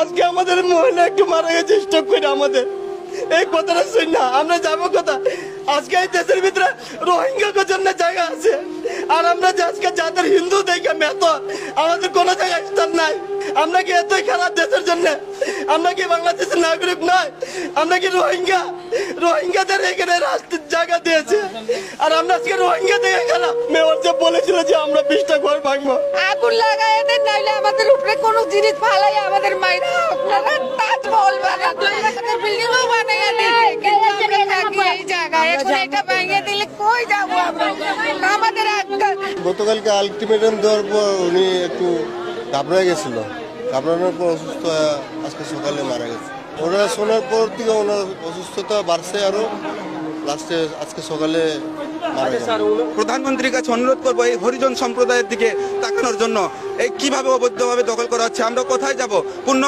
আজকে আমাদের মহিলা একটু মারা গেছে স্ট্রোক করে। আমাদের এই কথাটা শুন না, আমরা যাবো কথা। আজকে এই দেশের ভিতরে রোহিঙ্গা জন্য জায়গা আছে, আর আমরা যে আজকে যাদের হিন্দু দেখে মেত, আমাদের কোনো জায়গায় স্থান নাই। আমরা কি এতই খারাপ দেশের জন্য? আমরা কি বাংলাদেশের নাগরিক নয়? আমরা কি রোহিঙ্গাদের এখানে রাষ্ট্রের জায়গা দিয়েছে, আর আমরা আজকে রোহিঙ্গা দেখে খারাপ। মেয়র যে বলেছিল যে আমরা 20টা ঘর ভাঙবো, আগুন লাগায় দেন, নাইলে আমাদের উপরে কোনো জিনিস ফালাই আমাদের মাইরা আপনারা তাজমহল বানাতে বিল্ডিংও বানাইয়া দিয়েছে, কিন্তু আমরা থাকি এই জায়গায়। এখন এটা ভেঙে দিলে কই যাবো আমরা? আমাদের গতকালকে আলটিমেটাম দেওয়ার পর উনি একটু ঘাবড়ে গেছিল, ঘাবড়ানোর পর অসুস্থ হয়ে আজকে সকালে মারা গেছে। ওনারা শোনার পর থেকে ওনার অসুস্থতা বাড়ছে, আরো লাস্টে আজকে সকালে মারা গেছে। প্রধানমন্ত্রীর কাছে অনুরোধ করবো এই হরিজন সম্প্রদায়ের দিকে তাকানোর জন্য। এই কিভাবে অবৈধভাবে দখল করা হচ্ছে, আমরা কোথায় যাব? পূর্ণ